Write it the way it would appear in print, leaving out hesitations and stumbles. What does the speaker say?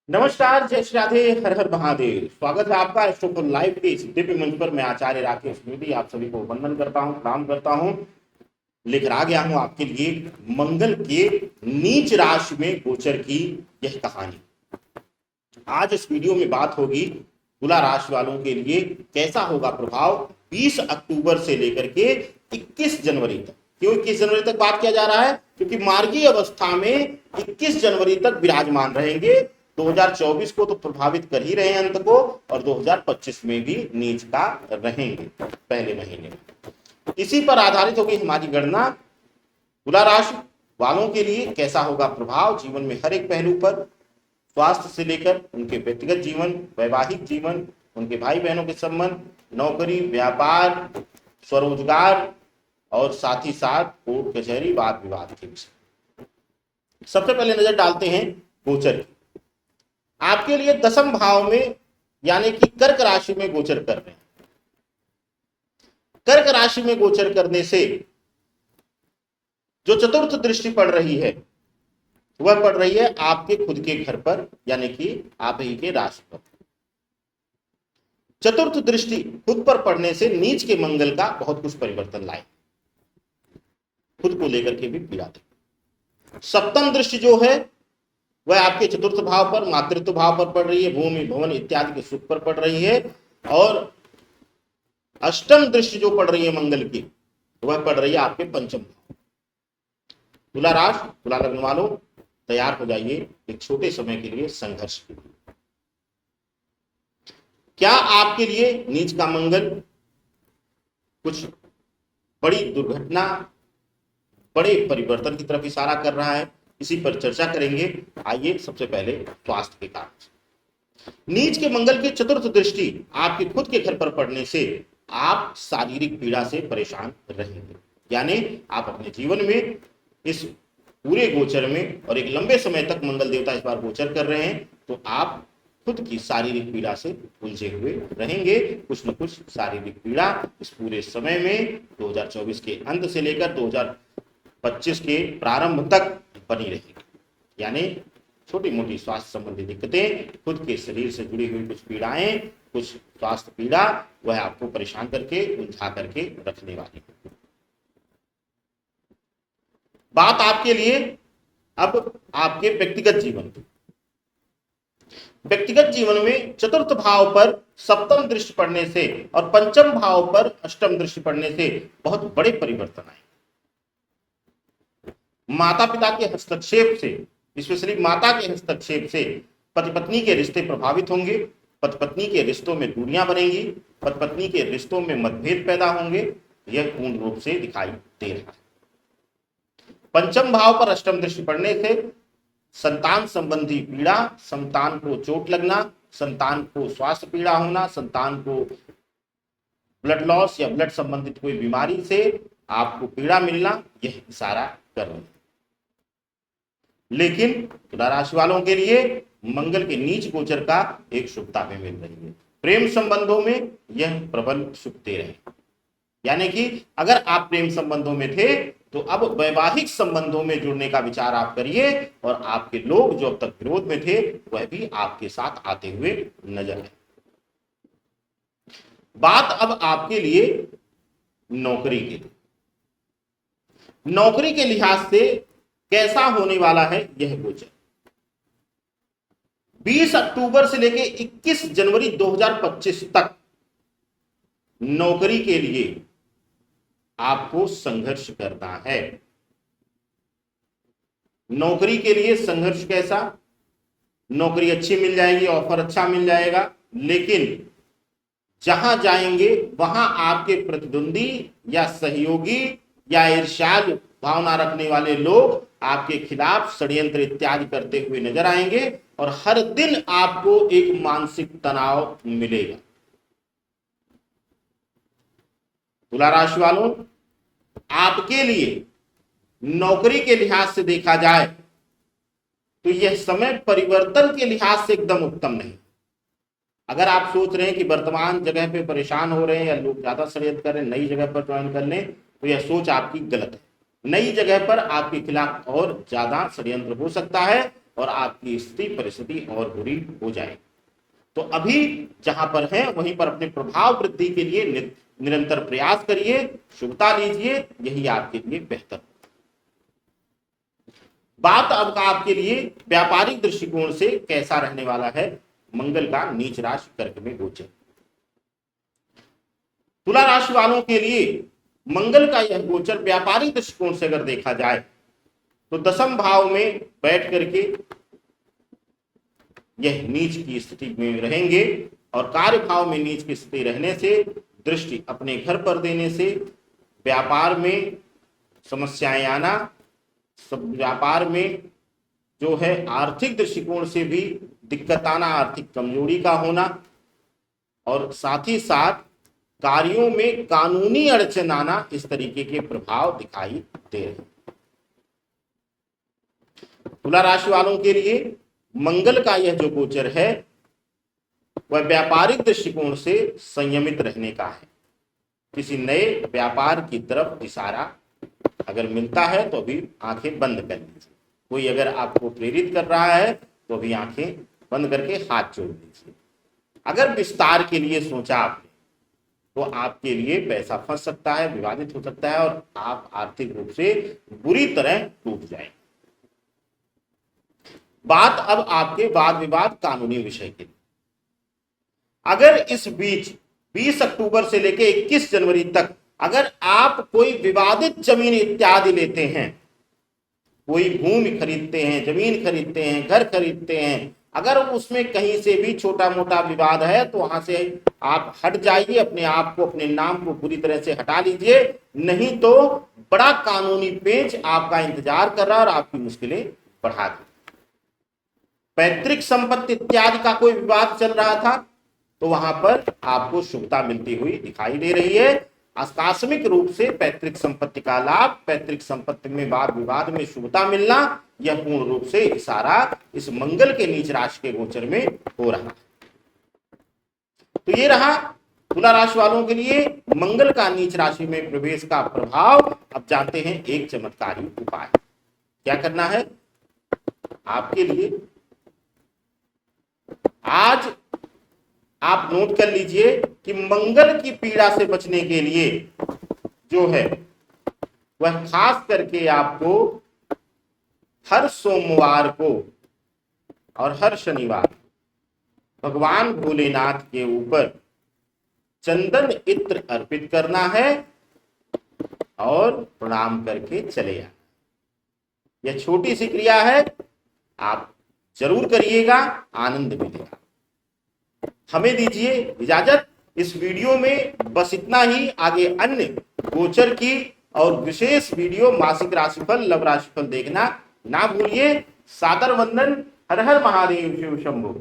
नमस्कार, जय श्री राधे, हर हर महादेव। स्वागत है आपका एस्ट्रोफोन लाइव के इस दिव्य मंच पर। मैं आचार्य राकेश मोदी आप सभी को वंदन करता हूं, प्रणाम करता हूं। लेकर आ गया हूं आपके लिए मंगल के नीच राशि में गोचर की यह कहानी। आज इस वीडियो में बात होगी तुला राशि वालों के लिए कैसा होगा प्रभाव 20 अक्टूबर से लेकर के 21 जनवरी तक। क्यों 21 जनवरी तक बात किया जा रहा है? क्योंकि मार्गी अवस्था में 21 जनवरी तक विराजमान रहेंगे। 2024 को तो प्रभावित कर ही रहे हैं अंत को, और 2025 में भी नीच का रहेंगे पहले महीने में। इसी पर आधारित होगी हमारी गणना। तुला राशि वालों के लिए कैसा होगा प्रभाव जीवन में हर एक पहलू पर, स्वास्थ्य से लेकर उनके व्यक्तिगत जीवन, वैवाहिक जीवन, उनके भाई बहनों के संबंध, नौकरी, व्यापार, स्वरोजगार और साथ ही साथ कोर्ट कचहरी, वाद विवाद के विषय। सबसे पहले नजर डालते हैं गोचर की। आपके लिए दसम भाव में यानी कि कर्क राशि में गोचर कर रहे हैं। कर्क राशि में गोचर करने से जो चतुर्थ दृष्टि पड़ रही है वह पड़ रही है आपके खुद के घर पर, यानी कि आप ही के राशि पर। चतुर्थ दृष्टि खुद पर पड़ने से नीच के मंगल का बहुत कुछ परिवर्तन लाए, खुद को लेकर के भी पीड़ा थे। सप्तम दृष्टि जो है वह आपके चतुर्थ भाव पर, मातृत्व भाव पर पड़ रही है, भूमि भवन इत्यादि के सुख पर पड़ रही है। और अष्टम दृष्टि जो पड़ रही है मंगल की वह पड़ रही है आपके पंचम भाव। तुला राशि, तुला लग्न वालों, तैयार हो जाइए एक छोटे समय के लिए संघर्ष के लिए। क्या आपके लिए नीच का मंगल कुछ बड़ी दुर्घटना, बड़े परिवर्तन की तरफ इशारा कर रहा है? इसी पर चर्चा करेंगे। आइए सबसे पहले स्वास्थ्य के कारण। नीच के मंगल की चतुर्थ दृष्टि आपके खुद के घर पर पड़ने से आप शारीरिक पीड़ा से परेशान रहेंगे। यानी आप अपने जीवन में इस पूरे गोचर में, और एक लंबे समय तक मंगल देवता इस बार गोचर कर रहे हैं, तो आप खुद की शारीरिक पीड़ा से उलझे हुए रहेंगे। कुछ न कुछ शारीरिक पीड़ा इस पूरे समय में 2024 के अंत से लेकर 2025 के प्रारंभ तक बनी रहेगी। यानी छोटी मोटी स्वास्थ्य संबंधी दिक्कतें, खुद के शरीर से जुड़ी हुई कुछ पीड़ाएं, कुछ स्वास्थ्य पीड़ा, वह आपको परेशान करके, उलझा करके रखने वाली है। बात आपके लिए अब आपके व्यक्तिगत जीवन की। व्यक्तिगत जीवन में चतुर्थ भाव पर सप्तम दृष्टि पड़ने से और पंचम भाव पर अष्टम दृष्टि पड़ने से बहुत बड़े परिवर्तन आए। माता पिता के हस्तक्षेप से, स्पेशली माता के हस्तक्षेप से पति पत्नी के रिश्ते प्रभावित होंगे। पति पत्नी के रिश्तों में दूरियां बनेंगी, पति पत्नी के रिश्तों में मतभेद पैदा होंगे। यह पूर्ण रूप से दिखाई दे रहा है। पंचम भाव पर अष्टम दृष्टि पड़ने से संतान संबंधी पीड़ा, संतान को चोट लगना, संतान को स्वास्थ्य पीड़ा होना, संतान को ब्लड लॉस या ब्लड संबंधित कोई बीमारी से आपको पीड़ा मिलना, यह इशारा कर रहे हैं। लेकिन तुला राशि वालों के लिए मंगल के नीच गोचर का एक शुभता में मिल रही है। प्रेम संबंधों में यह प्रबल सुख दे रहे हैं। यानी कि अगर आप प्रेम संबंधों में थे तो अब वैवाहिक संबंधों में जुड़ने का विचार आप करिए, और आपके लोग जो अब तक विरोध में थे वह भी आपके साथ आते हुए नजर आए। बात अब आपके लिए नौकरी के लिए। नौकरी के लिहाज से कैसा होने वाला है यह गोचर? 20 अक्टूबर से लेकर 21 जनवरी 2025 तक नौकरी के लिए आपको संघर्ष करना है। नौकरी के लिए संघर्ष कैसा? नौकरी अच्छी मिल जाएगी, ऑफर अच्छा मिल जाएगा, लेकिन जहां जाएंगे वहां आपके प्रतिद्वंदी या सहयोगी या ईर्ष्यालु भावना रखने वाले लोग आपके खिलाफ षड्यंत्र इत्यादि करते हुए नजर आएंगे, और हर दिन आपको एक मानसिक तनाव मिलेगा। तुला राशि वालों, आपके लिए नौकरी के लिहाज से देखा जाए तो यह समय परिवर्तन के लिहाज से एकदम उत्तम नहीं। अगर आप सोच रहे हैं कि वर्तमान जगह पे परेशान हो रहे हैं या लोग ज्यादा षड्यंत्र कर रहे हैं, नई जगह पर ज्वाइन कर लें, तो यह सोच आपकी गलत है। नई जगह पर आपके खिलाफ और ज्यादा षड्यंत्र हो सकता है, और आपकी स्थिति परिस्थिति और बुरी हो जाए। तो अभी जहां पर है वहीं पर अपने प्रभाव वृद्धि के लिए निरंतर प्रयास करिए, शुभता लीजिए, यही आपके लिए बेहतर। बात अब आपके लिए व्यापारिक दृष्टिकोण से कैसा रहने वाला है मंगल का नीच राशि कर्क में गोचर। तुला राशि वालों के लिए मंगल का यह गोचर व्यापारिक दृष्टिकोण से अगर देखा जाए तो दसम भाव में बैठ करके यह नीच की स्थिति में रहेंगे और कार्य भाव में नीच की स्थिति रहने से, दृष्टि अपने घर पर देने से व्यापार में समस्याएं आना, व्यापार में जो है आर्थिक दृष्टिकोण से भी दिक्कत आना, आर्थिक कमजोरी का होना और साथ ही साथ कार्यों में कानूनी अड़चन आना, इस तरीके के प्रभाव दिखाई दे रहे हैं। तुला राशि वालों के लिए मंगल का यह जो गोचर है वह व्यापारिक दृष्टिकोण से संयमित रहने का है। किसी नए व्यापार की तरफ इशारा अगर मिलता है तो अभी आंखें बंद कर लीजिए। कोई अगर आपको प्रेरित कर रहा है तो अभी आंखें बंद करके हाथ जोड़ लीजिए। अगर विस्तार के लिए सोचा आपने तो आपके लिए पैसा फंस सकता है, विवादित हो सकता है और आप आर्थिक रूप से बुरी तरह टूट जाए। बात अब आपके वाद विवाद कानूनी विषय की। अगर इस बीच 20 अक्टूबर से लेकर 21 जनवरी तक अगर आप कोई विवादित जमीन इत्यादि लेते हैं, कोई भूमि खरीदते हैं, जमीन खरीदते हैं, घर खरीदते हैं, अगर उसमें कहीं से भी छोटा मोटा विवाद है तो वहां से आप हट जाइए, अपने आप को, अपने नाम को पूरी तरह से हटा लीजिए, नहीं तो बड़ा कानूनी पेच आपका इंतजार कर रहा है और आपकी मुश्किलें बढ़ा देगा। पैतृक संपत्ति इत्यादि का कोई विवाद चल रहा था तो वहां पर आपको शुभता मिलती हुई दिखाई दे रही है। आकस्मिक रूप से पैतृक संपत्ति का लाभ, पैतृक संपत्ति में वाद विवाद में शुभता मिलना, यह पूर्ण रूप से इशारा इस मंगल के नीच राशि के गोचर में हो रहा है। तो ये रहा तुला राशि वालों के लिए मंगल का नीच राशि में प्रवेश का प्रभाव। अब जानते हैं एक चमत्कारी उपाय। क्या करना है आपके लिए, आज आप नोट कर लीजिए कि मंगल की पीड़ा से बचने के लिए जो है वह खास करके आपको हर सोमवार को और हर शनिवार भगवान भोलेनाथ के ऊपर चंदन इत्र अर्पित करना है और प्रणाम करके चले आना। यह छोटी सी क्रिया है, आप जरूर करिएगा, आनंद मिलेगा। हमें दीजिए इजाजत। इस वीडियो में बस इतना ही। आगे अन्य गोचर की और विशेष वीडियो मासिक राशिफल, लव राशिफल देखना ना भूलिए। सादर वंदन। हर हर महादेव, शिव शंभो।